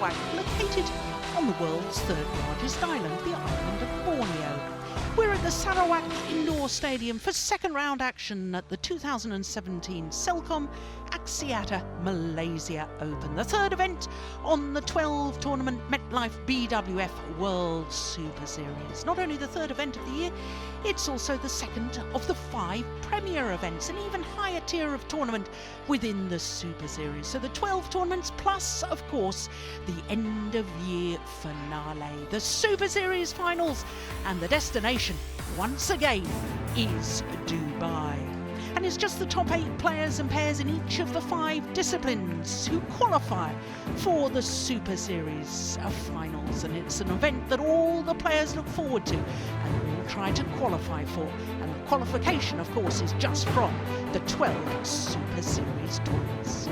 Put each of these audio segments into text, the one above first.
Sarawak, located on the world's third largest island, the island of Borneo. We're at the Sarawak Indoor Stadium for second round action at the 2017 Celcom Axiata Malaysia Open, the third event on the 12 tournament MetLife BWF World Superseries. Not only the third event of the year, it's also the second of the 5 premier events, an even higher tier of tournament within the Super Series. So the 12 tournaments plus, of course, the end of year finale, the Super Series finals, and the destination, once again, is Dubai. And it's just the top 8 players and pairs in each of the 5 disciplines who qualify for the Super Series finals. And it's an event that all the players look forward to and will try to qualify for. And the qualification, of course, is just from the 12 Super Series tournaments.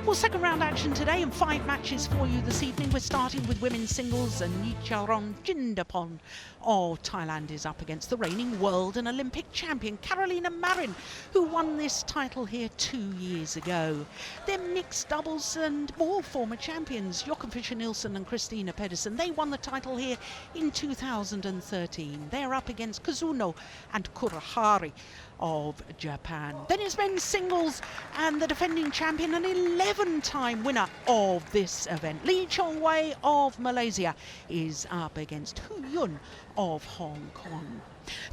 Well, second round action today and 5 matches for you this evening. We're starting with women's singles, and Nitchaon Jindapol of Thailand is up against the reigning world and Olympic champion Carolina Marin, who won this title here 2 years ago. Then mixed doubles and more former champions, Jochen Fischer-Nielsen and Christina Pedersen. They won the title here in 2013. They're up against Kazuno and Kurahari of Japan. Then it's men's singles, and the defending champion and 11-time winner of this event, Lee Chong-wei of Malaysia, is up against Hu Yun of Hong Kong.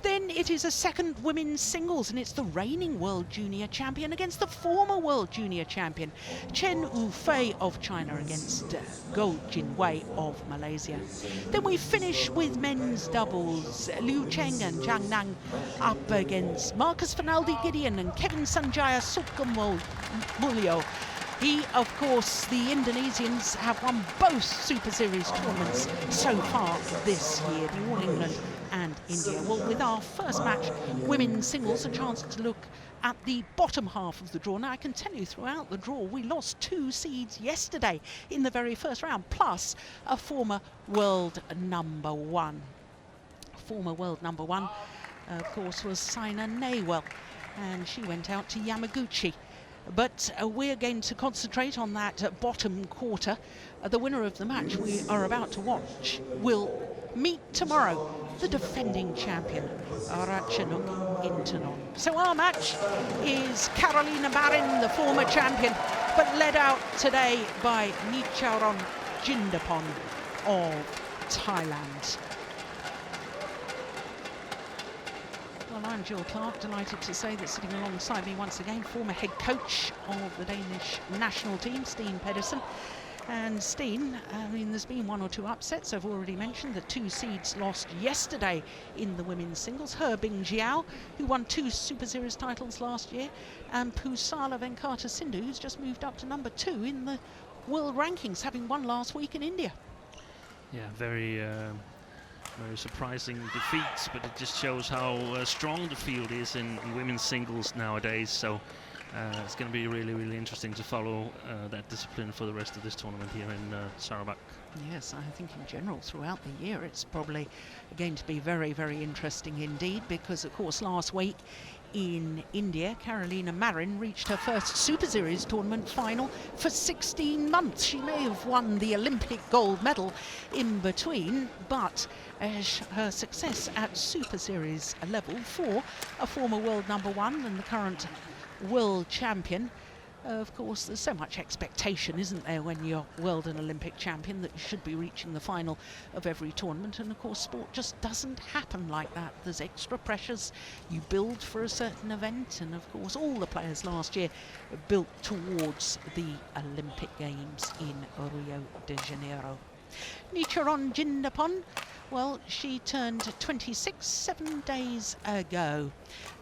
Then it is a second women's singles, and it's the reigning world junior champion against the former world junior champion, Chen Wu-fei of China against Goh Jin-wei of Malaysia. Then we finish with men's doubles, Liu Cheng and Zhang Nang up against Marcus Fernaldi-Gideon and Kevin Sanjaya Sukamulyo. He, of course, the Indonesians have won both Super Series tournaments so far this year, the All England and India. Well, with our first match, women's singles, a chance to look at the bottom half of the draw. Now, I can tell you throughout the draw, we lost 2 seeds yesterday in the very first round, plus a former world number 1. Former world number 1, of course, was Saina Nehwal, and she went out to Yamaguchi. But we're going to concentrate on that bottom quarter. The winner of the match we are about to watch will meet tomorrow the defending champion, Ratchanok Intanon. So our match is Carolina Marin, the former champion, but led out today by Nitchaon Jindapol of Thailand. Well, I'm Jill Clark, delighted to say that sitting alongside me once again, former head coach of the Danish national team, Steen Pedersen. And Steen, I mean, there's been 1 or 2 upsets. I've already mentioned the 2 seeds lost yesterday in the women's singles. Herbing Jiao, who won 2 Super Series titles last year, and Pusala Venkata Sindhu, who's just moved up to number 2 in the world rankings, having won last week in India. Yeah, very surprising defeats, but it just shows how strong the field is in women's singles nowadays. So it's going to be really, really interesting to follow that discipline for the rest of this tournament here in Sarawak. Yes, I think in general throughout the year it's probably going to be very, very interesting indeed, because of course last week in India, Carolina Marin reached her first Super Series tournament final for 16 months. She may have won the Olympic gold medal in between, but her success at Super Series level for a former world number 1 and the current world champion. Of course, there's so much expectation, isn't there, when you're world and Olympic champion, that you should be reaching the final of every tournament. And of course, sport just doesn't happen like that. There's extra pressures. You build for a certain event. And of course, all the players last year built towards the Olympic Games in Rio de Janeiro. Nitchaon Jindapol, well, she turned 26 7 days ago,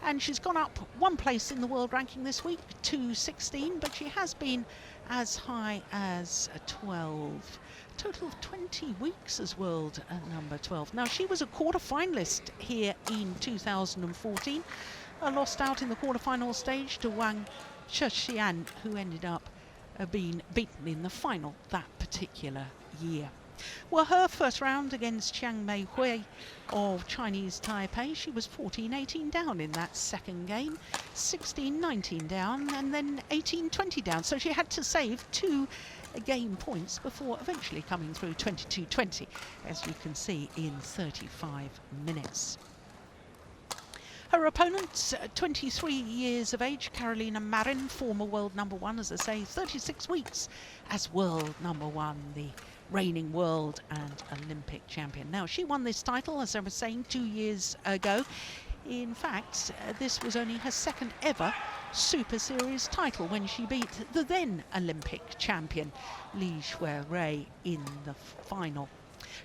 and she's gone up 1 place in the world ranking this week to 16, but she has been as high as 12. A total of 20 weeks as world number 12. Now, she was a quarter-finalist here in 2014, lost out in the quarter-final stage to Wang Zhexian, who ended up being beaten in the final that particular year. Well, her first round against Chiang Mei Hui of Chinese Taipei, she was 14-18 down in that second game, 16-19 down, and then 18-20 down. So she had to save 2 game points before eventually coming through 22-20, as you can see, in 35 minutes. Her opponent, 23 years of age, Carolina Marin, former world number 1, as I say, 36 weeks as world number 1, the reigning world and Olympic champion. Now, she won this title, as I was saying, 2 years ago. In fact, this was only her second ever Super Series title when she beat the then Olympic champion, Li Shuai in the final.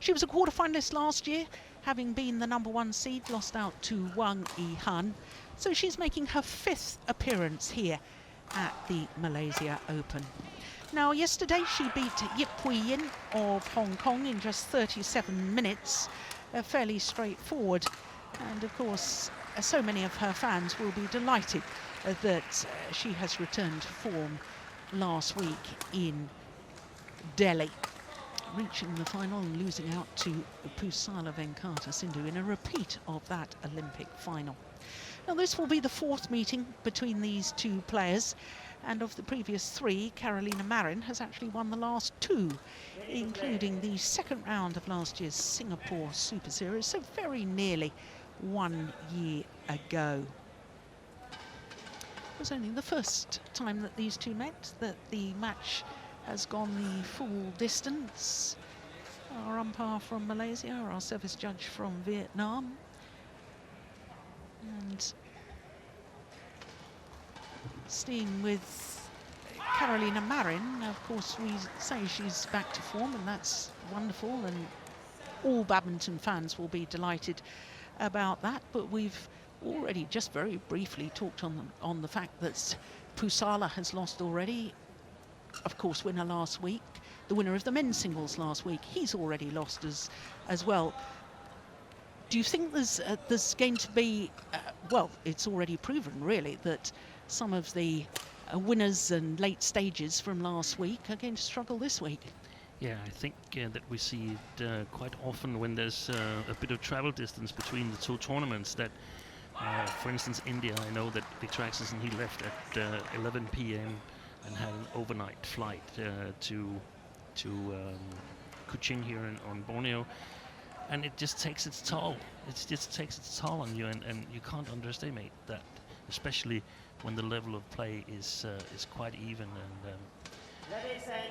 She was a quarter-finalist last year, having been the number 1 seed, lost out to Wang Yihan. So she's making her 5th appearance here at the Malaysia Open. Now, yesterday she beat Yip Hui Yin of Hong Kong in just 37 minutes, fairly straightforward. And of course, so many of her fans will be delighted that she has returned to form last week in Delhi, reaching the final and losing out to Pusala Venkata Sindhu in a repeat of that Olympic final. Now, this will be the 4th meeting between these 2 players, and of the previous 3, Carolina Marin has actually won the last 2, including the second round of last year's Singapore Super Series, so very nearly 1 year ago. It was only the first time that these 2 met that the match has gone the full distance. Our umpire from Malaysia, our service judge from Vietnam. And staying with Carolina Marin, of course, we say she's back to form, and that's wonderful, and all badminton fans will be delighted about that. But we've already just very briefly talked on the fact that Pusala has lost already. Of course, winner last week, the winner of the men's singles last week, he's already lost as well. Do you think there's going to be, well, it's already proven really that some of the winners and late stages from last week are going to struggle this week? Yeah, I think that we see it quite often when there's a bit of travel distance between the 2 tournaments. That, for instance, India, I know that Victor Axelsen, he left at 11 p.m. and had an overnight flight to Kuching here on Borneo, and it just takes its toll. It just takes its toll on you, and you can't underestimate that, especially when the level of play is quite even. And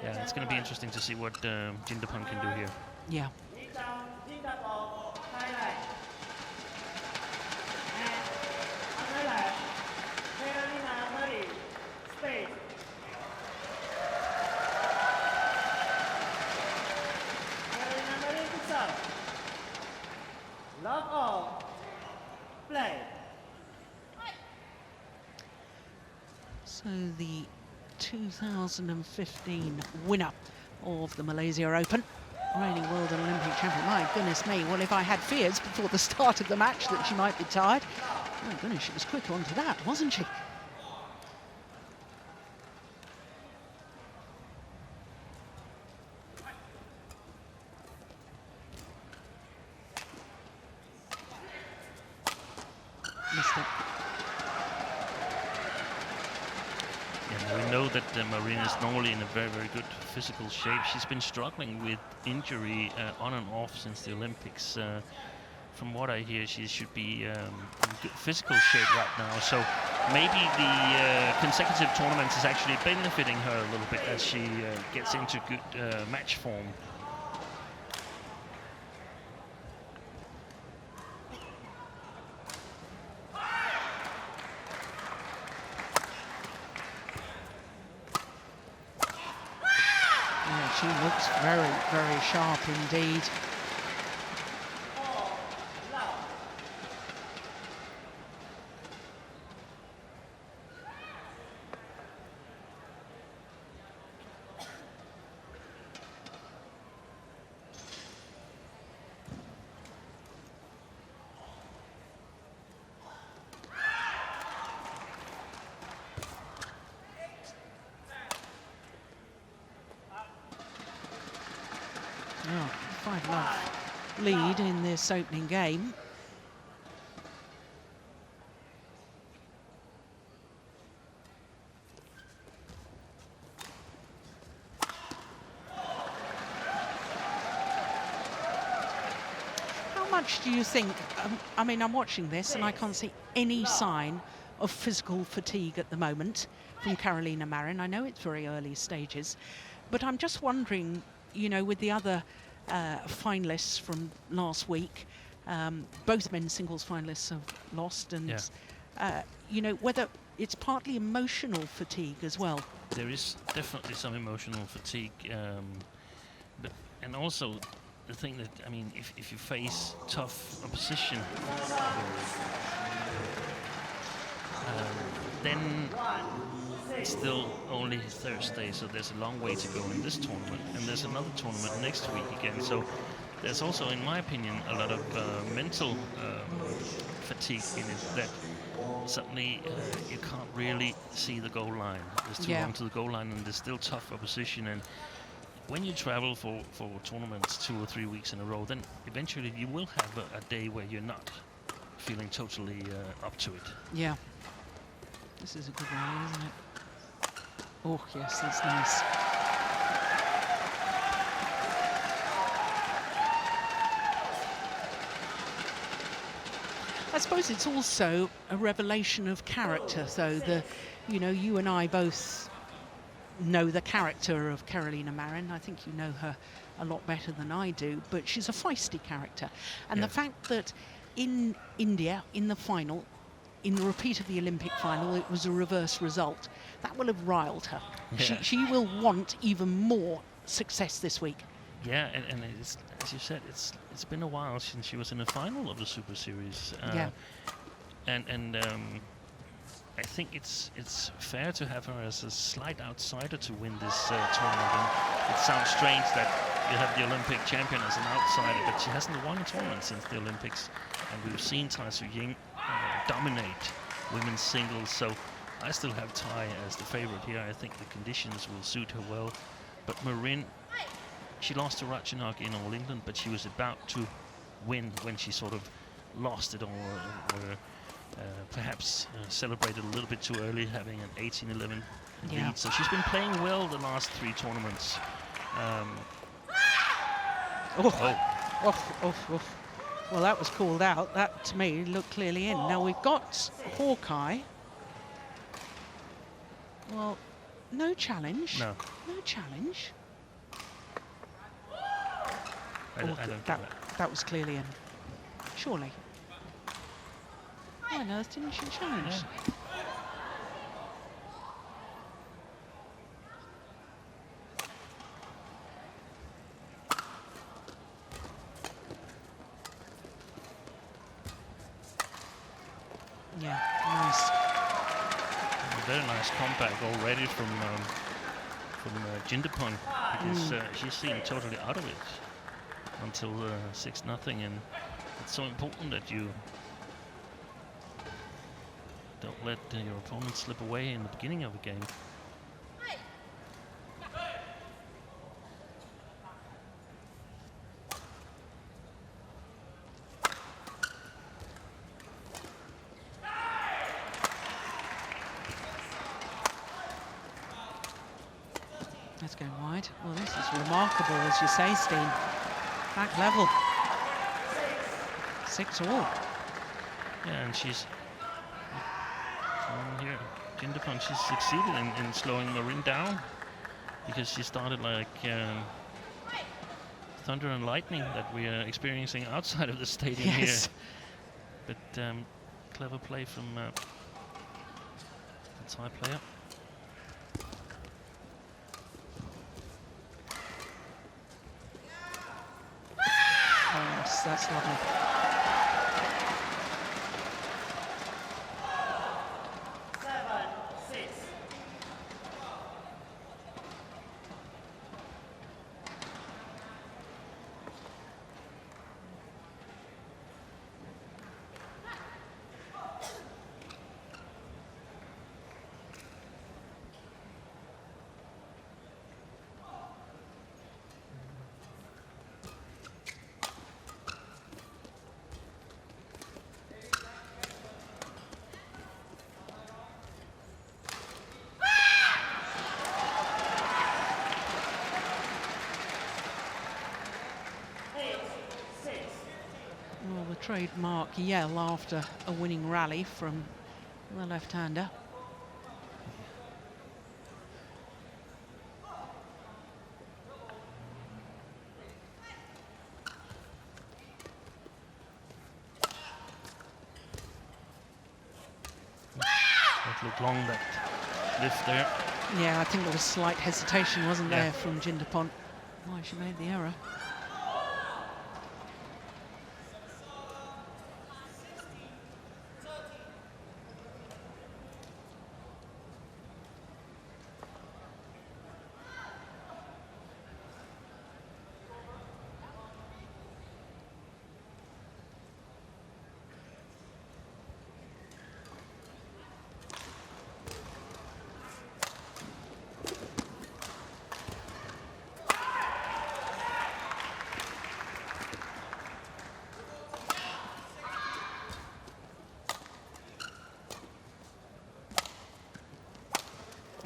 yeah, it's going to be interesting to see what Jindapol can do here. Yeah. Nitchaon Jindapol, Thailand. And on the left, Carolina Marin, Spain. Carolina Marin to serve. Love all. Play. So the 2015 winner of the Malaysia Open, reigning world and Olympic champion. My goodness me, well, if I had fears before the start of the match that she might be tired, my goodness, she was quick onto that, wasn't she? Missed it. Yeah, we know that Marin is normally in a very, very good physical shape. She's been struggling with injury on and off since the Olympics. From what I hear, she should be in good physical shape right now. So maybe the consecutive tournaments is actually benefiting her a little bit as she gets into good match form. Yeah, she looks very, very sharp indeed. Oh, 5-love lead in this opening game. How much do you think, I mean, I'm watching this and I can't see any sign of physical fatigue at the moment from Carolina Marin. I know it's very early stages, but I'm just wondering, you know, with the other finalists from last week, both men's singles finalists have lost, and you know, whether it's partly emotional fatigue as well. There is definitely some emotional fatigue, but and also the thing that, I mean, if you face tough opposition, then it's still only Thursday, so there's a long way to go in this tournament, and there's another tournament next week again. So there's also, in my opinion, a lot of mental fatigue in it, that suddenly you can't really see the goal line. There's too long to the goal line, and there's still tough opposition. And when you travel for tournaments 2 or 3 weeks in a row, then eventually you will have a day where you're not feeling totally up to it. Yeah. This is a good rally, isn't it? Oh, yes, that's nice. I suppose it's also a revelation of character, though. You know, you and I both know the character of Carolina Marin. I think you know her a lot better than I do, but she's a feisty character. And the fact that in India, in the final, in the repeat of the Olympic final, it was a reverse result, that will have riled her. Yeah. She will want even more success this week. Yeah, and it's, as you said, it's been a while since she was in the final of the Super Series. And I think it's fair to have her as a slight outsider to win this tournament. And it sounds strange that you have the Olympic champion as an outsider, but she hasn't won a tournament since the Olympics, and we've seen Tai Tzu-Ying dominate women's singles. So I still have Tai as the favorite here. I think the conditions will suit her well. But Marin, she lost to Ratchanok in All England, but she was about to win when she sort of lost it all, or perhaps celebrated a little bit too early, having an 18-11 lead. So she's been playing well the last 3 tournaments. Well, that was called out. That, to me, looked clearly in. Now, we've got Hawkeye. Well, no challenge. No. No challenge. I don't get that. That was clearly in. Surely. Why on earth didn't she challenge? Yeah, nice. Very nice comeback already from Jindapol, because she seemed totally out of it until 6-0, and it's so important that you don't let your opponent slip away in the beginning of a game. That's going wide. Well, this is remarkable, as you say, Steen. Back level. 6-all. Yeah, and she's here. Jindapol, she's succeeded in slowing Marin down, because she started like thunder and lightning that we are experiencing outside of the stadium here. But clever play from the Thai player. Yes, that's lovely. Well, the trademark yell after a winning rally from the left-hander. That looked long, that lift there. Yeah, I think there was slight hesitation, wasn't Yeah. there, from Jindapol? Why she made the error.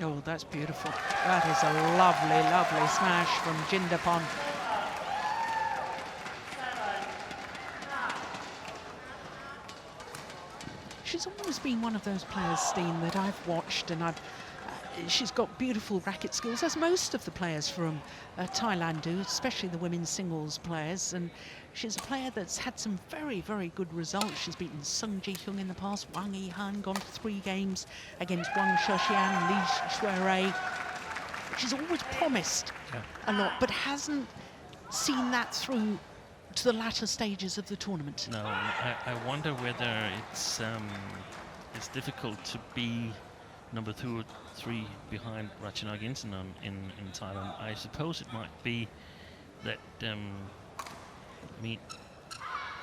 Oh, that's beautiful. That is a lovely, lovely smash from Jindapol. She's always been one of those players, Steen, that I've watched, and she's got beautiful racket skills, as most of the players from Thailand do, especially the women's singles players. And she's a player that's had some very, very good results. She's beaten Sung Ji-hyung in the past, Wang Yi-han, gone for 3 games against Wang Shexian, Li Shuirei. She's always promised a lot, but hasn't seen that through to the latter stages of the tournament. No, I wonder whether it's difficult to be number 2 or 3 behind Ratchanok Intanon in Thailand. I suppose it might be that I mean,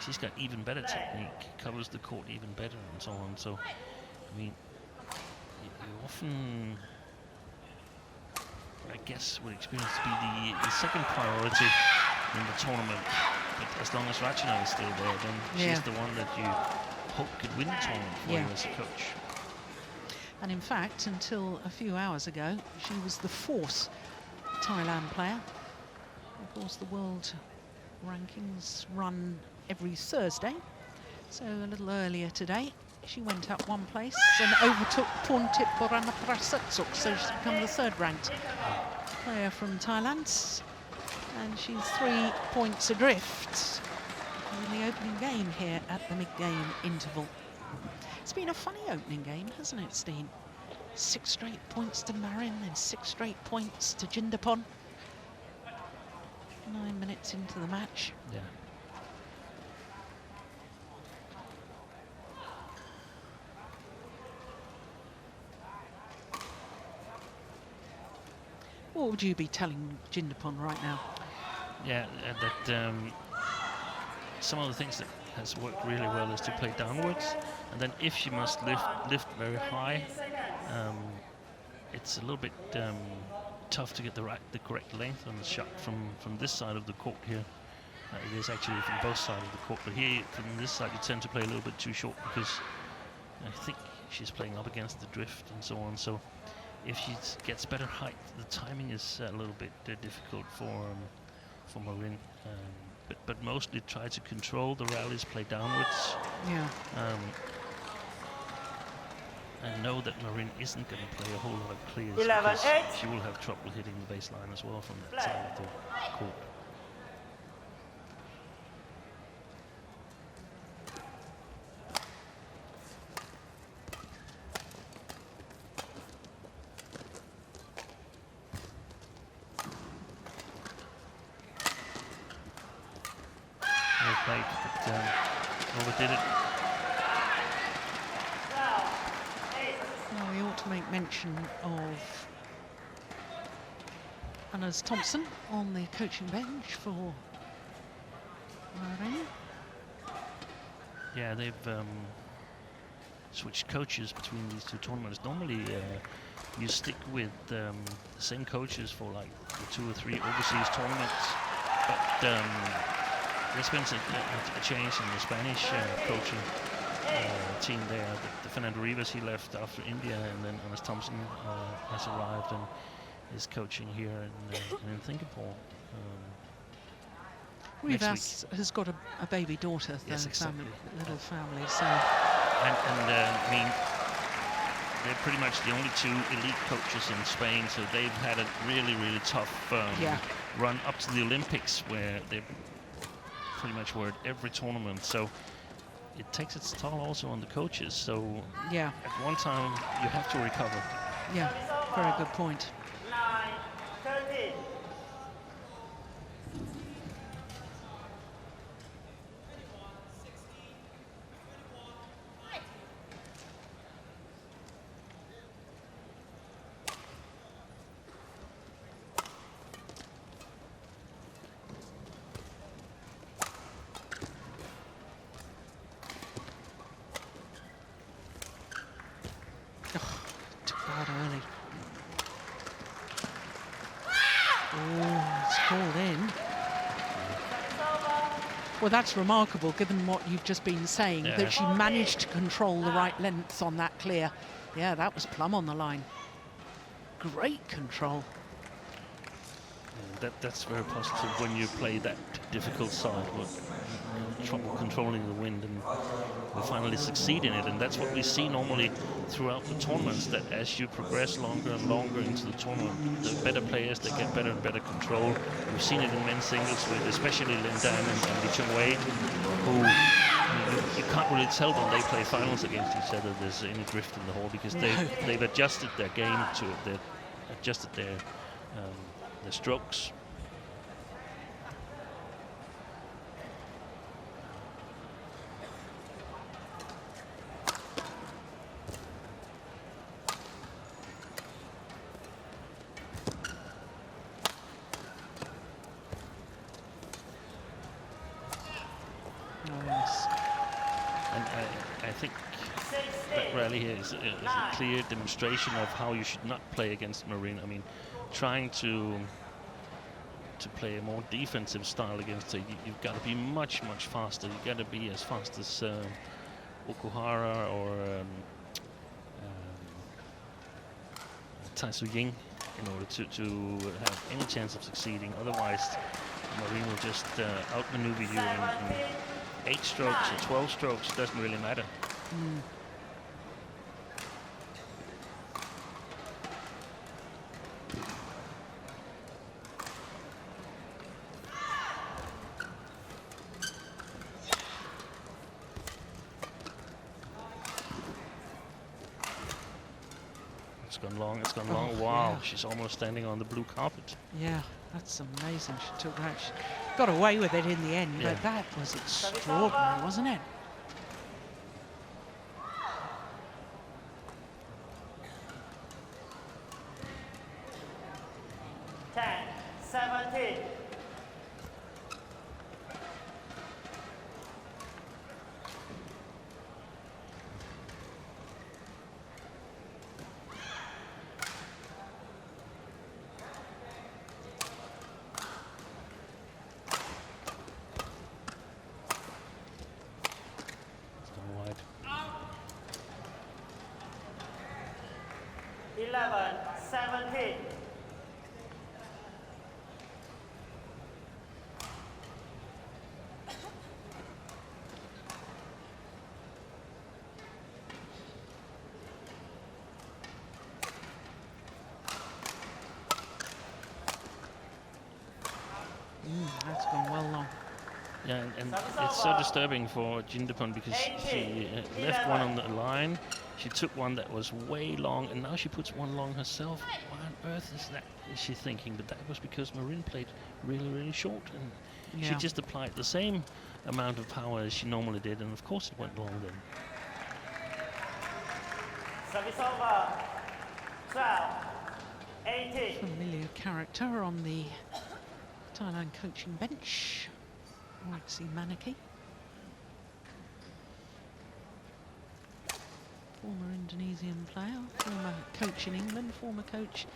she's got even better technique, covers the court even better, and so on. So, I mean, you often, I guess, would experience to be the second priority in the tournament. But as long as Ratchanok is still there, then she's the one that you hope could win the tournament for you as a coach. And in fact, until a few hours ago, she was the 4th Thailand player. Of course, the world rankings run every Thursday. So a little earlier today, she went up 1 place and overtook Porntip Boranaprasatsuk. So she's become the 3rd ranked player from Thailand. And she's 3 points adrift in the opening game here at the mid-game interval. It's been a funny opening game, hasn't it, Steen? 6 straight points to Marin and 6 straight points to Jindapol. 9 minutes into the match. Yeah. What would you be telling Jindapol right now? Yeah, that some of the things that has worked really well is to play downwards, and then if she must lift very high, it's a little bit tough to get the correct length on the shot from this side of the court here. It is actually from both sides of the court, but here from this side you tend to play a little bit too short, because I think she's playing up against the drift and so on. So if she gets better height, the timing is a little bit difficult for Marin. But mostly try to control the rallies, play downwards. Yeah. And know that Marin isn't going to play a whole lot of clears, 11, because 8. she will have trouble hitting the baseline as well from that side of the court. Well played, but overdid it. Now we ought to make mention of Anna's Thompson on the coaching bench for Marin. Yeah, they've switched coaches between these 2 tournaments. Normally you stick with the same coaches for like the 2 or 3 overseas tournaments, but there's been a change in the Spanish coaching team there. The Fernando Rivas, he left after India, and then Anna Thompson has arrived and is coaching here in Singapore. Rivas has got a baby daughter, the Yes, exactly. little family, so... And I mean, they're pretty much the only two elite coaches in Spain, so they've had a really, really tough run up to the Olympics, where they pretty much were at every tournament. So it takes its toll also on the coaches. So yeah, at one time you have to recover. Yeah, very good point. 9-13. Took that early. Oh, it's called in. Well, that's remarkable, given what you've just been saying, that she managed to control the right lengths on that clear. Yeah, that was plumb on the line. Great control. That's very positive when you play that difficult side with trouble controlling the wind, and we finally succeed in it. And that's what we see normally throughout the tournaments, that as you progress longer and longer into the tournament, the better players, they get better and better control. We've seen it in men's singles with especially Lin Dan and Nitchaon, who you can't really tell when they play finals against each other there's any drift in the hall, because they've adjusted their game to it. They've adjusted their strokes. Nice. And I think that rally here is a clear demonstration of how you should not play against Marin. I mean, trying to play a more defensive style against her, you've got to be much faster. You've got to be as fast as Okuhara or Tai Su Ying in order to have any chance of succeeding. Otherwise, Marin will just outmaneuver you in 8 strokes or 12 strokes. Doesn't really matter. It's gone long. Wow, yeah. She's almost standing on the blue carpet. Yeah, that's amazing. She took that. She got away with it in the end, but that was extraordinary, wasn't it? That's gone well long. Yeah, and it's so disturbing for Jindapol, because she left one on the line, she took one that was way long, and now she puts one long herself. What on earth is she thinking? But that was because Marin played really short, and she just applied the same amount of power as she normally did, and of course it went long then. Service over. 12-18. Familiar character on the Thailand coaching bench. Alexi Manaki. Former Indonesian player, former coach in England, former coach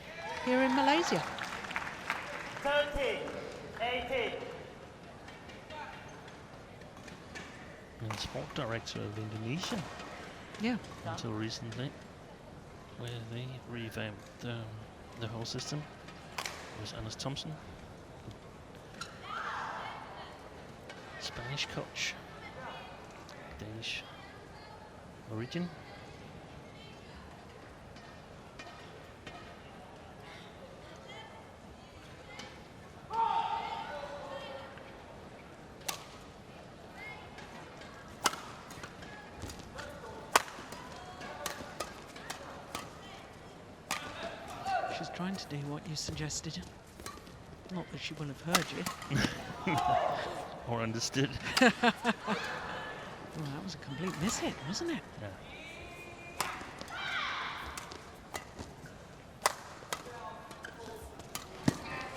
here in Malaysia. 13-18. And sport director of Indonesia. Yeah. Until recently, where they revamped the whole system. It was Anders Thompson. Spanish coach, Danish origin. She's trying to do what you suggested. Not that she will have heard you. Or understood. Well, that was a complete miss-hit, wasn't it? Yeah.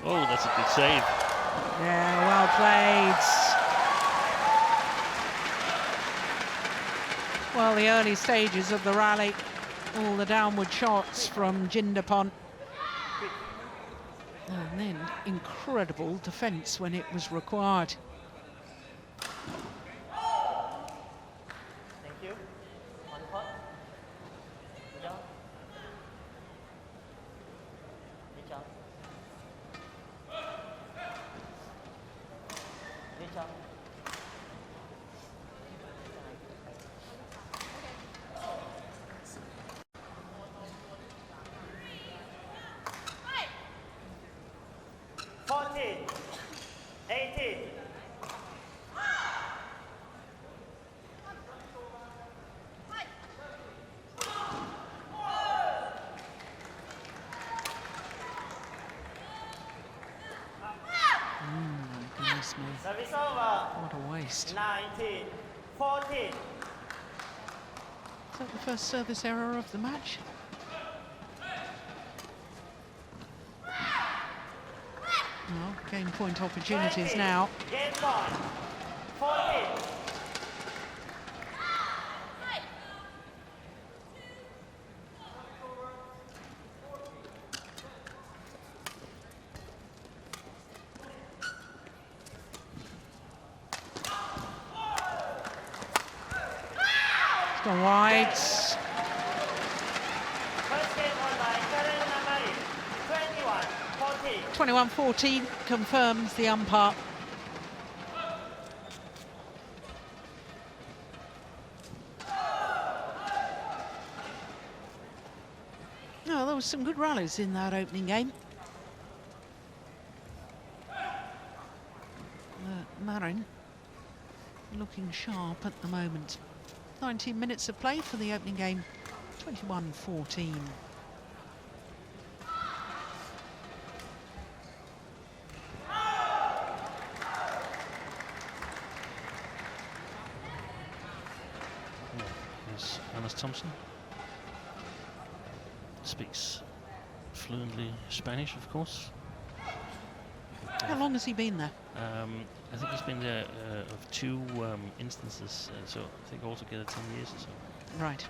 Oh, that's a good save. Yeah, well played. Well, the early stages of the rally, all the downward shots from Jindapol. And then incredible defence when it was required. Thank you. On court. Nitchaon. Nitchaon. Nitchaon. 14, 18. Goodness me. Service over. What a waste. 19, 14. Is that the first service error of the match? Well, game point opportunities 20, now. Game point. 14. It's gone wide. First game won by Marin. 21, 14. 21-14 confirms the umpire. No, there was some good rallies in that opening game. Marin looking sharp at the moment. 19 minutes of play for the opening game. 21-14. Here's Hannes Thompson. Speaks fluently Spanish, of course. How long has he been there? I think he's been there of two instances, so I think altogether 10 years or so. Right.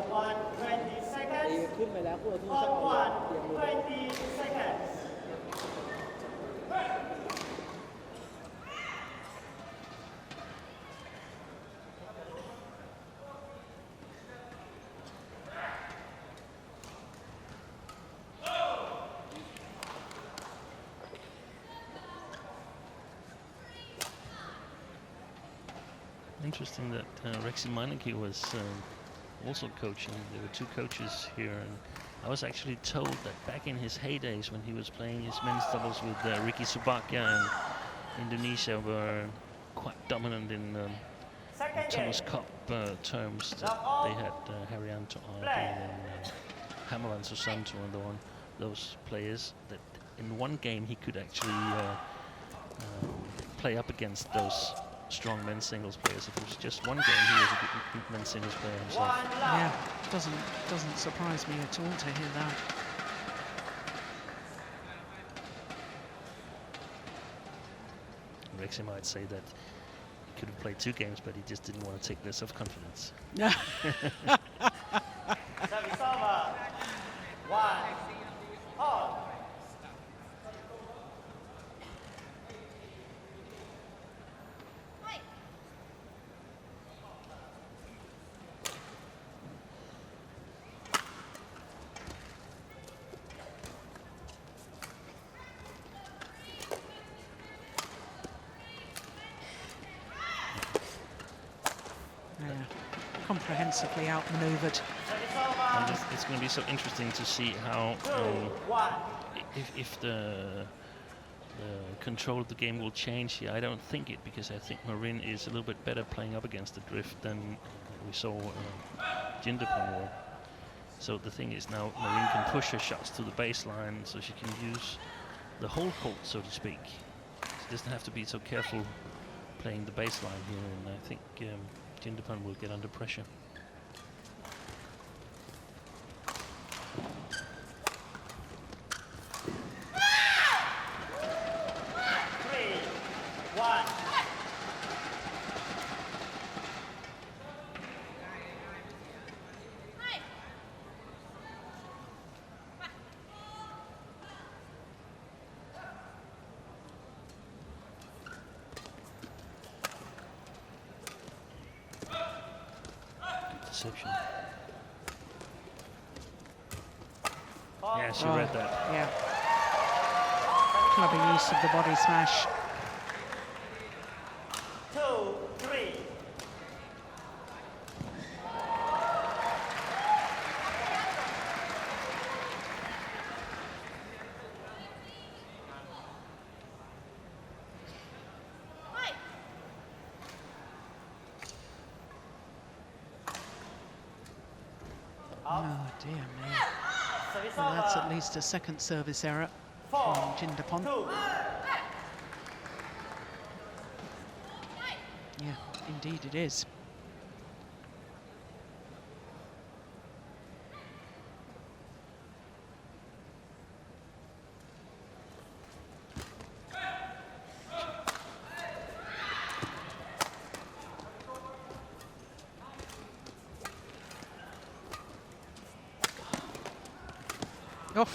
One, 20 seconds. One, 20 seconds. Interesting that Rexy Meineke was also coaching. There were two coaches here, and I was actually told that back in his heydays when he was playing his men's doubles with Ricky Subakia, and Indonesia were quite dominant in Thomas Cup terms. That they had Haryanto Adi and Hamalan Susanto and those players that in one game he could actually play up against those strong men's singles players. If it was just one game, he was a good men's singles player himself. Yeah, doesn't surprise me at all to hear that. Rexy might say that he could have played 2 games, but he just didn't want to take their self-confidence. Service over. 1. Hold. Comprehensively outmaneuvered. And it's going to be so interesting to see how if the control of the game will change here. I don't think it, because I think Marin is a little bit better playing up against the drift than we saw Jindapol. So the thing is now Marin can push her shots to the baseline, so she can use the whole court, so to speak. She doesn't have to be so careful playing the baseline here, and I think Jindapol will get under pressure. Deception. Yeah, she read that. Yeah. Clever use of the body smash. 2, 3. Oh dear me. Well, that's at least a second service error from Jindapol. Yeah, indeed it is. Oh.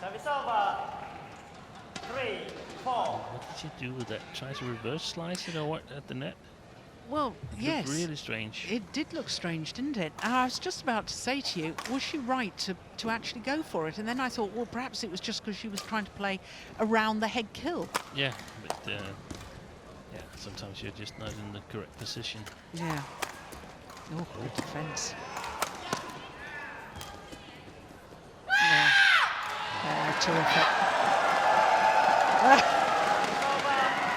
Service over. 3, 4. What did she do with that? Try to reverse slice it or what at the net? Well, It yes. looked really strange. It did look strange, didn't it? And I was just about to say to you, was she right to actually go for it? And then I thought, well, perhaps it was just because she was trying to play around the head kill. Yeah, but yeah, sometimes you're just not in the correct position. Yeah. Oh, good defence. Yeah. Terrific.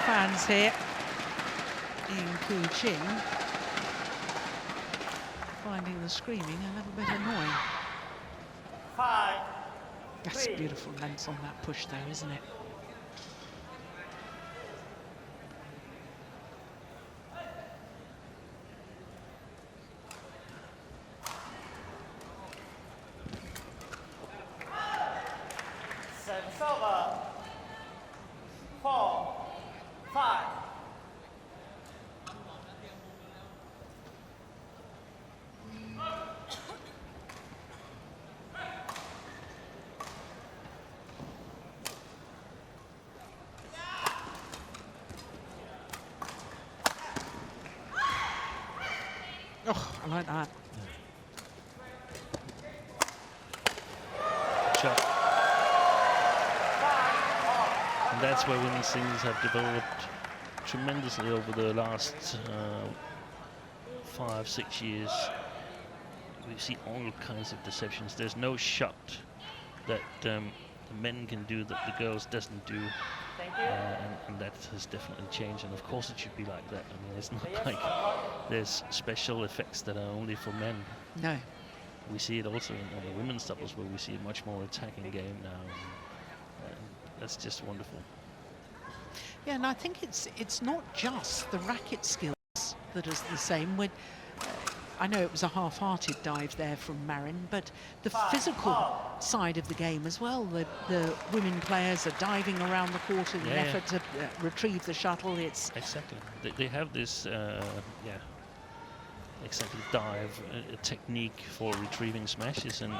Fans here in Kuching finding the screaming a little bit annoying. 5. That's beautiful length on that push though, isn't it? Service over. 4, 5. Oh, I like that. Shot. And that's where women's singles have developed tremendously over the last 5-6 years. We see all kinds of deceptions. There's no shot that the men can do that the girls doesn't do. Thank you. And that has definitely changed, and of course it should be like that. I mean, it's not like there's special effects that are only for men. No. We see it also in the women's doubles, where we see a much more attacking game now. And that's just wonderful. Yeah, and I think it's not just the racket skills that is the same. When I know it was a half-hearted dive there from Marin, but the physical side of the game as well. The women players are diving around the court in an effort to retrieve the shuttle. It's exactly they have this exactly dive technique for retrieving smashes, and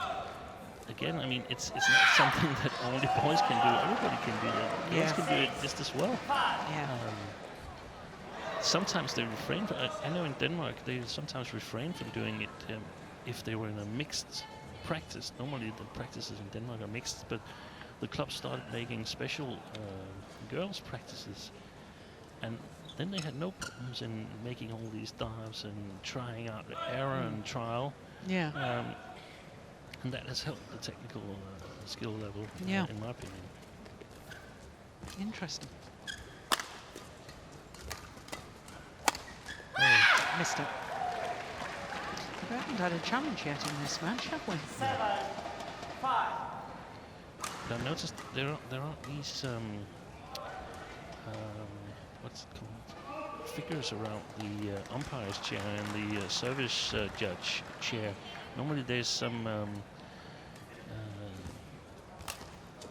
again, I mean, it's not something that only boys can do. Everybody can do that. Girls can do it just as well. yeah. Sometimes they refrain. I know in Denmark they sometimes refrain from doing it if they were in a mixed practice. Normally the practices in Denmark are mixed, but the club started making special girls practices, and then they had no problems in making all these dives and trying out the error and trial. Yeah. And that has helped the technical skill level, in my opinion. Interesting. Oh. Missed it. We haven't had a challenge yet in this match, have we? 7-5. I've noticed there aren't these what's it called? Figures around the umpire's chair and the service judge chair. Normally there's some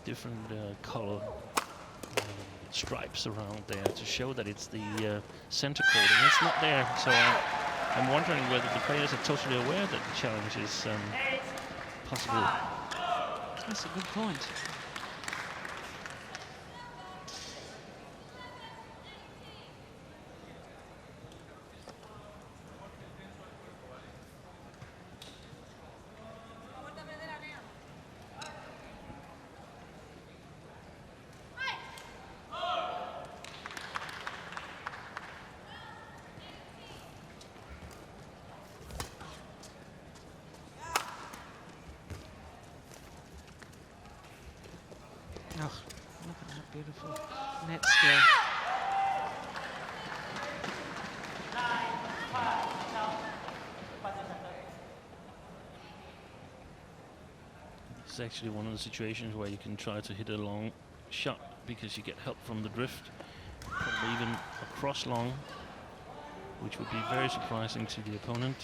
different color stripes around there to show that it's the center court, and it's not there. So I'm wondering whether the players are totally aware that the challenge is possible. That's a good point. Oh, look at that beautiful net skill. It's actually one of the situations where you can try to hit a long shot because you get help from the drift, probably even across long, which would be very surprising to the opponent.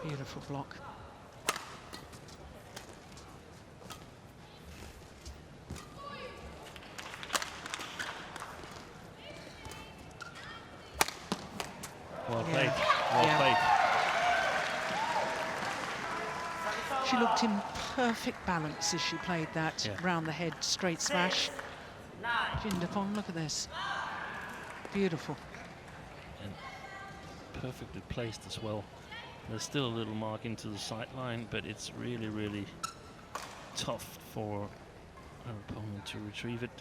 Beautiful block. Well played. Well played. She looked in perfect balance as she played that round the head straight smash. Jindapol, look at this. Beautiful. And perfectly placed as well. There's still a little mark into the sideline, but it's really, really tough for her opponent to retrieve it.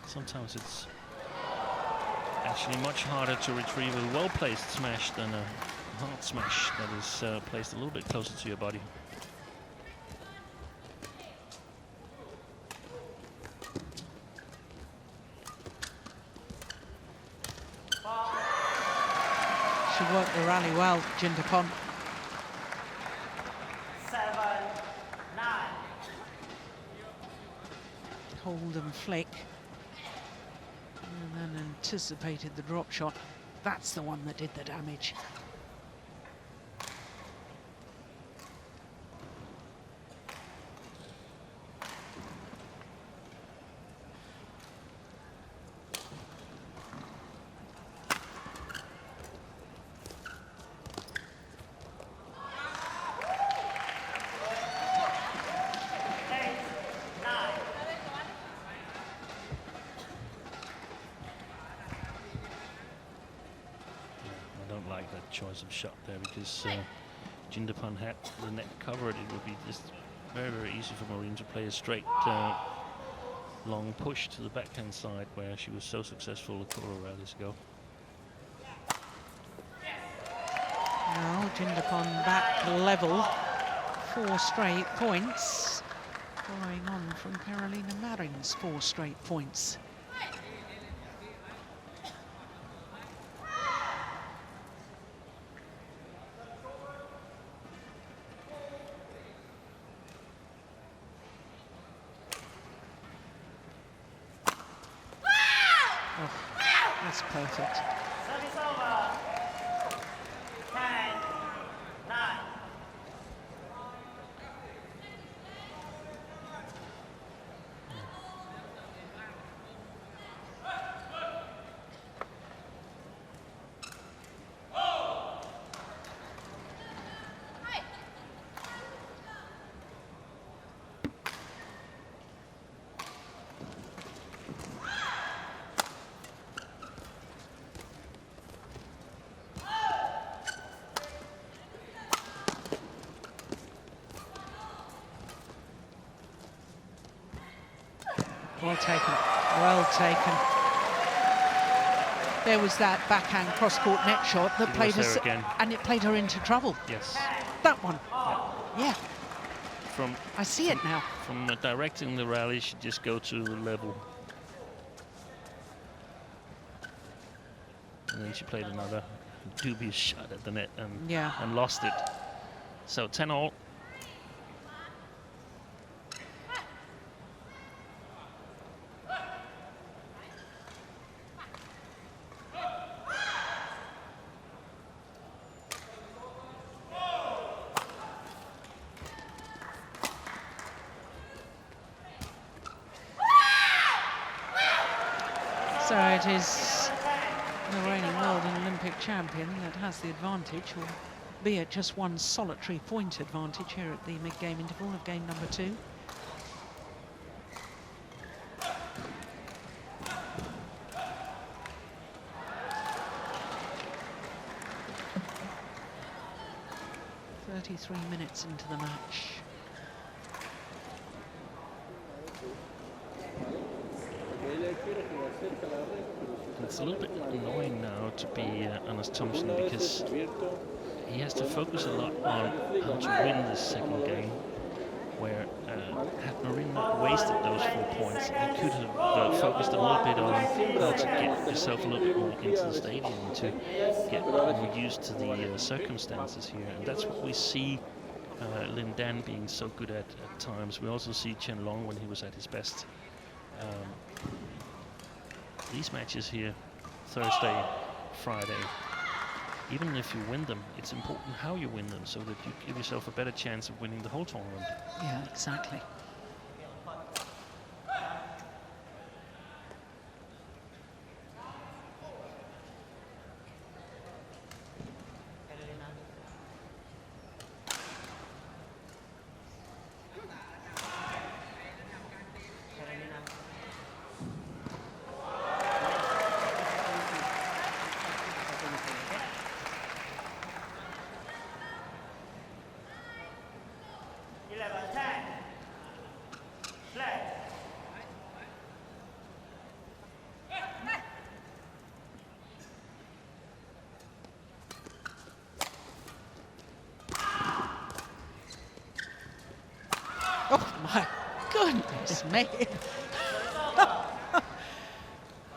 Sometimes it's actually much harder to retrieve a well-placed smash than a hard smash that is placed a little bit closer to your body. She worked the rally well, Jindapol. 7-9. Hold and flick. And then anticipated the drop shot. That's the one that did the damage. Choice of shot there, because Jindapol had the net covered. It would be just very, very easy for Marin to play a straight long push to the backhand side where she was so successful a couple of rallies ago. Now Jindapol back level. 4 straight points. Following on from Carolina Marin's 4 straight points. Oh, that's perfect. Service over. 10, 9. Well taken, well taken. There was that backhand cross-court net shot that played was us, there again. and it played her into trouble. Yes. That one. Yeah, From I see it now. directing the rally, she just go to the level. And then she played another dubious shot at the net and lost it. So 10-all. So it is the reigning world and Olympic champion that has the advantage, albeit just one solitary point advantage here at the mid-game interval of game number 2. "33 minutes into the match." It's a little bit annoying now, to be honest, Thompson, because he has to focus a lot on how to win this second game, where had Marin not wasted those 4 points, he could have focused a little bit on how to get yourself a little bit more into the stadium, to get more used to the circumstances here. And that's what we see Lin Dan being so good at times. We also see Chen Long when he was at his best. These matches here, Thursday, Friday, even if you win them, it's important how you win them, so that you give yourself a better chance of winning the whole tournament. Yeah, exactly. Oh my goodness me.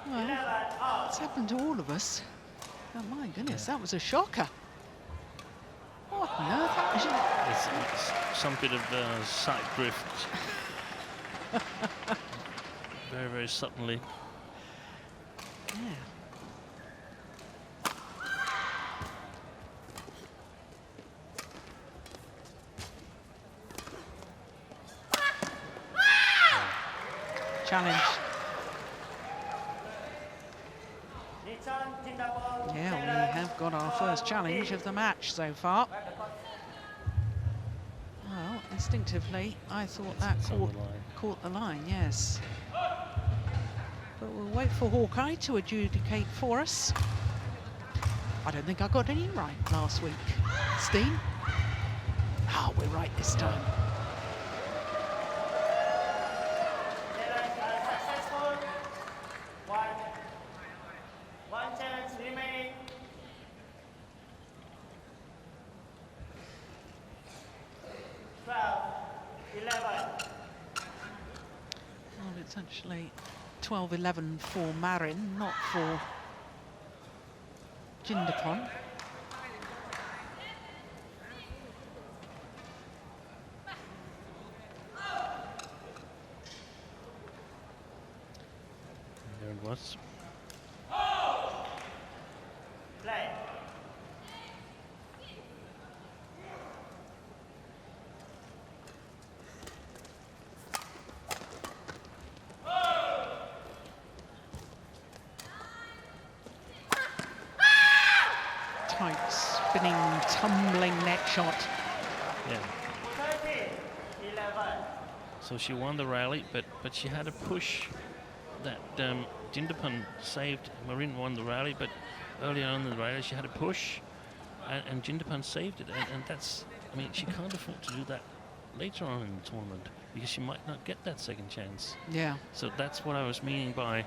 Well, it's happened to all of us. Oh my goodness, that was a shocker. What on earth happened? It's some bit of side drift. Very, very suddenly. Yeah. Challenge. Nitchaon Jindapol. Yeah, we have got our first challenge of the match so far. Well, instinctively, I thought that It's on the line. caught the line, yes. But we'll wait for Hawkeye to adjudicate for us. I don't think I got any right last week. Steen? Oh, we're right this time. Successful. One chance remaining. Well, it's actually 12-11 for Marin, not for Jindapol. There it was. Tight, spinning, tumbling net shot. Yeah. So she won the rally, but she had a push that Jindapol saved. Marin won the rally, but early on in the rally she had a push, and Jindapol saved it. And that's, I mean, she can't afford to do that later on in the tournament because she might not get that second chance. Yeah. So that's what I was meaning by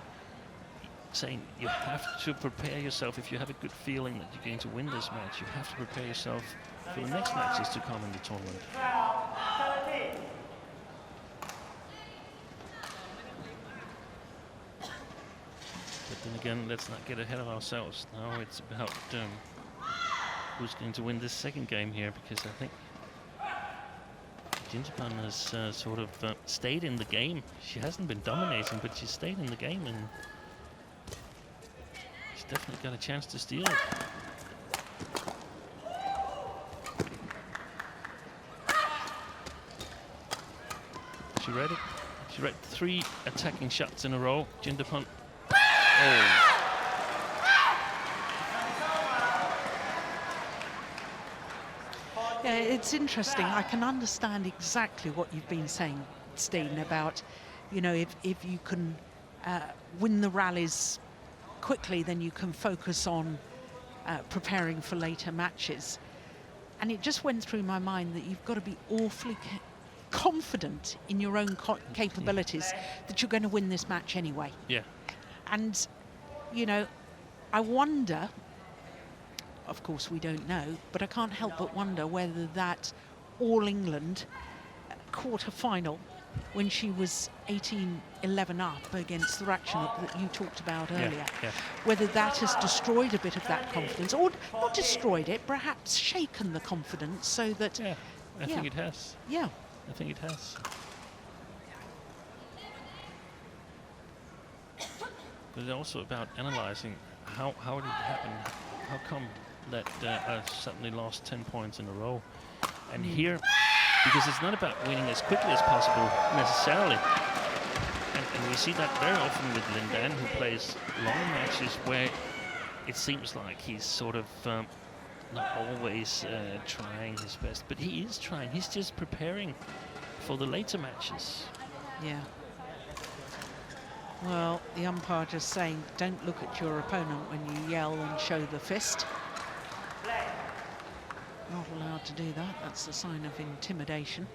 saying you have to prepare yourself. If you have a good feeling that you're going to win this match, you have to prepare yourself for the next matches to come in the tournament. But then again, let's not get ahead of ourselves. Now it's about who's going to win this second game here, because I think Jindapol has sort of stayed in the game. She hasn't been dominating, but she's stayed in the game, and she's definitely got a chance to steal it. She read it. She read 3 attacking shots in a row. Jindapol. Oh. Yeah, it's interesting. I can understand exactly what you've been saying, Steen, about, you know, if you can win the rallies quickly, then you can focus on preparing for later matches. And it just went through my mind that you've got to be awfully confident in your own capabilities that you're going to win this match anyway. Yeah. And, you know, I wonder, of course we don't know, but I can't help but wonder whether that All England quarter-final, when she was 18-11 up against the Ratchanok that you talked about earlier, whether that has destroyed a bit of that confidence, or not destroyed it, perhaps shaken the confidence so that... Yeah, I think it has. Yeah. I think it has. But it's also about analyzing how did it happen? How come that I suddenly lost 10 points in a row? And here, because it's not about winning as quickly as possible necessarily. And we see that very often with Lindan, who plays long matches where it seems like he's sort of not always trying his best, but he is trying. He's just preparing for the later matches. Yeah. Well, the umpire just saying, don't look at your opponent when you yell and show the fist. Not allowed to do that. That's a sign of intimidation.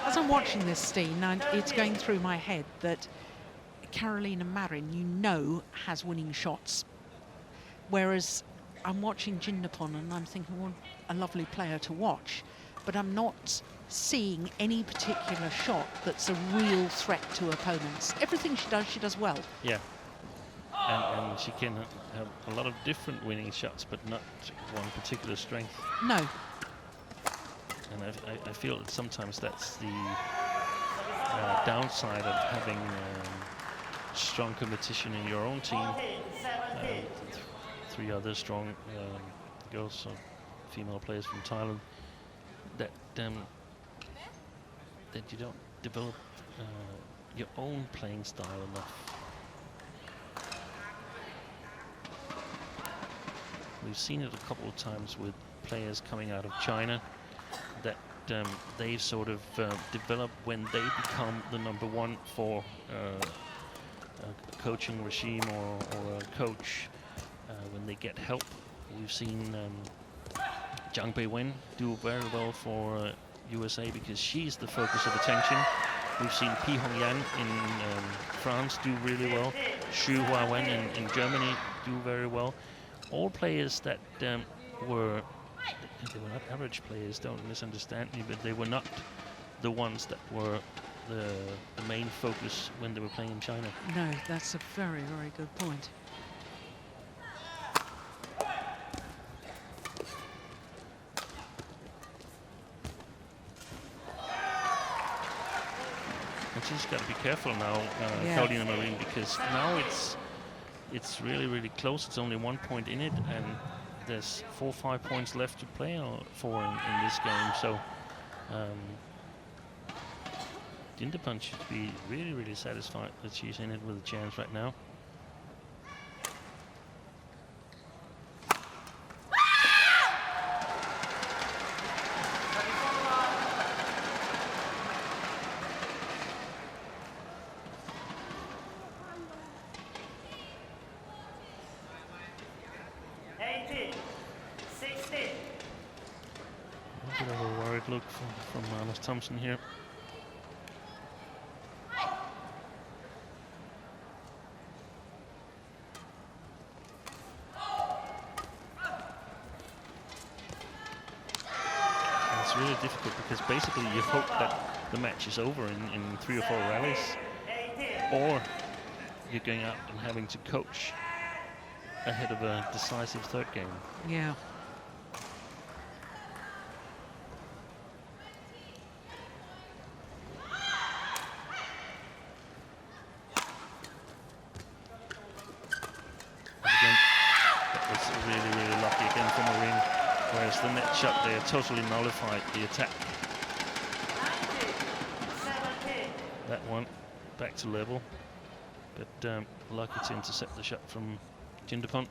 As I'm watching this, Steen, and it's going through my head that Carolina Marin, you know, has winning shots. Whereas I'm watching Jindapol and I'm thinking, well, a lovely player to watch. But I'm not seeing any particular shot that's a real threat to opponents. Everything she does well. Yeah. And she can have a lot of different winning shots, but not one particular strength. No. And I feel that sometimes that's the downside of having strong competition in your own team. 3 other strong girls, female players from Thailand, that that you don't develop your own playing style enough. We've seen it a couple of times with players coming out of China that they've sort of developed when they become the #1 for a coaching regime or a coach, when they get help. We've seen Zhang Beiwen do very well for USA because she's the focus of attention. We've seen Pi Hongyan in France do really well. Xu Huawen in Germany do very well. All players that they were not average players, don't misunderstand me, but they were not the ones that were the main focus when they were playing in China. No, that's a very, very good point. And she's got to be careful now, Claudina Marin, because now it's really, really close. It's only 1 point in it, and there's 4 or 5 points left to play for in this game. So Jindapol should be really, really satisfied that she's in it with a chance right now. A bit of a worried look from Anders Thompson here. It's really difficult because basically you hope that the match is over in 3 or 4 rallies, or you're going out and having to coach ahead of a decisive third game. Yeah. Really, really lucky again for Marin, whereas the net shot there totally nullified the attack. That one back to level, but lucky to intercept the shot from Jindapol.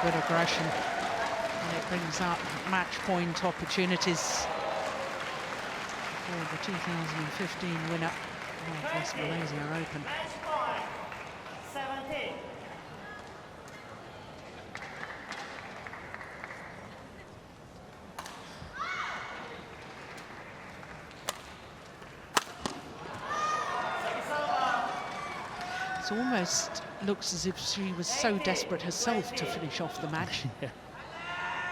Good aggression, and it brings up match point opportunities for the 2015 winner of this Malaysia Open. It almost looks as if she was so desperate herself to finish off the match. Yeah.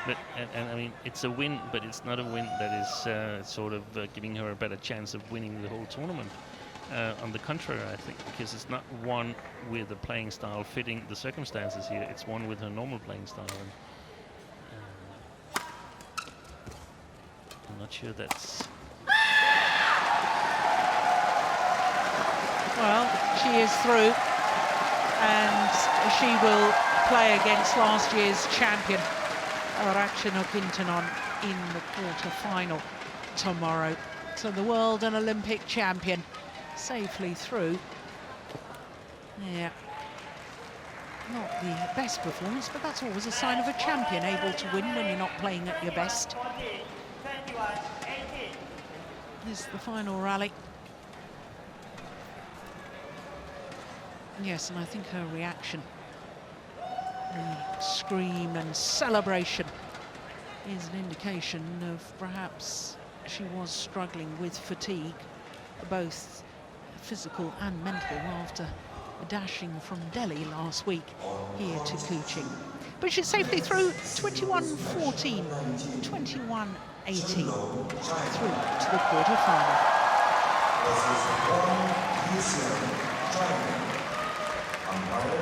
But and I mean, it's a win, but it's not a win that is sort of giving her a better chance of winning the whole tournament. On the contrary, I think, because it's not one with a playing style fitting the circumstances here. It's one with her normal playing style. And, I'm not sure that's... Well, she is through, and she will play against last year's champion, R16 in the quarter-final tomorrow. So the world and Olympic champion safely through. Yeah, not the best performance, but that's always a sign of a champion, able to win when you're not playing at your best. This is the final rally. Yes, and I think her reaction, the scream and celebration, is an indication of perhaps she was struggling with fatigue, both physical and mental, after dashing from Delhi last week here to Kuching. But she's safely through, 21-14, 21-18, through to the quarter-final. Umpire,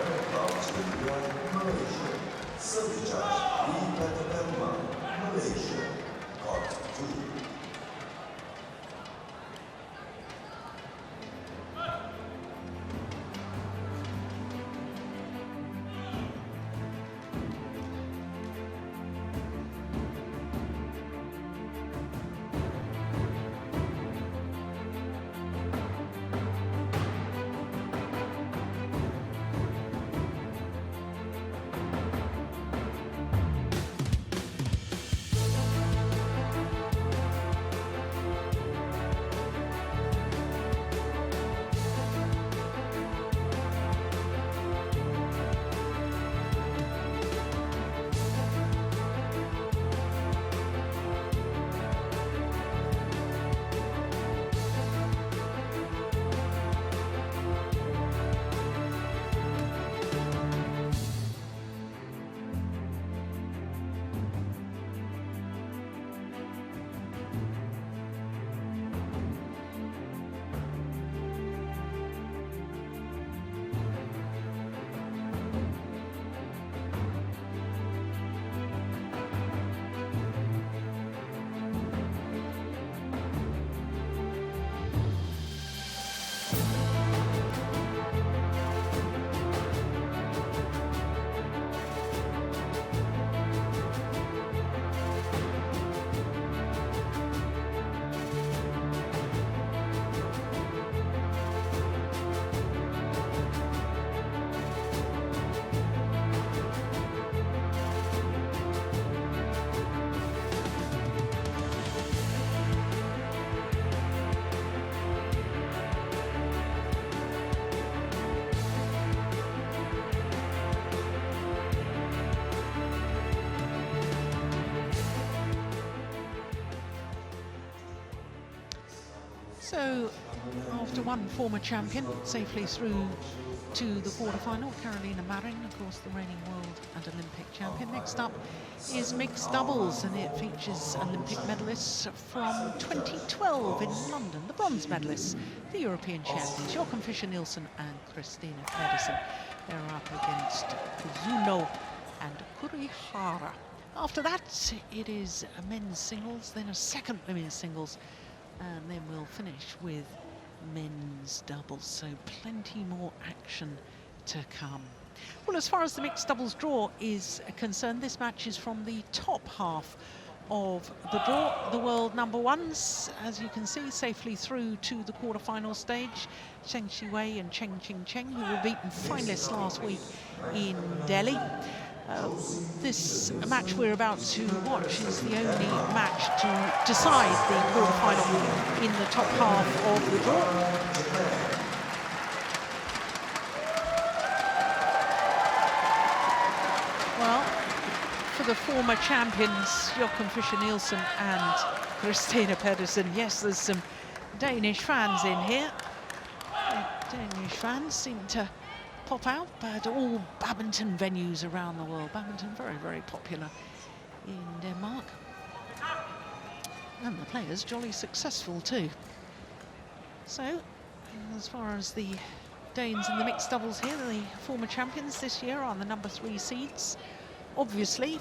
So, after one former champion safely through to the quarterfinal, Carolina Marin, of course the reigning world and Olympic champion. Next up is mixed doubles, and it features Olympic medalists from 2012 in London, the bronze medalists, the European champions, Jochen Fischer-Nielsen and Christina Pedersen. They're up against Kuzuno and Kurihara. After that, it is a men's singles, then a second women's singles, and then we'll finish with men's doubles, so plenty more action to come. Well, as far as the mixed doubles draw is concerned, this match is from the top half of the draw. The world number ones, as you can see, safely through to the quarterfinal stage. Cheng Shiwei and Cheng Ching Cheng, who were beaten finalists last week in Delhi. This match we're about to watch is the only match to decide the quarterfinal in the top half of the draw. Well, for the former champions, Jochen Fischer-Nielsen and Christina Pedersen, yes, there's some Danish fans in here. Danish fans seem to pop out, but all badminton venues around the world. Badminton very, very popular in Denmark. And the players jolly successful too. So, as far as the Danes in the mixed doubles here, the former champions this year are the number 3 seeds. Obviously,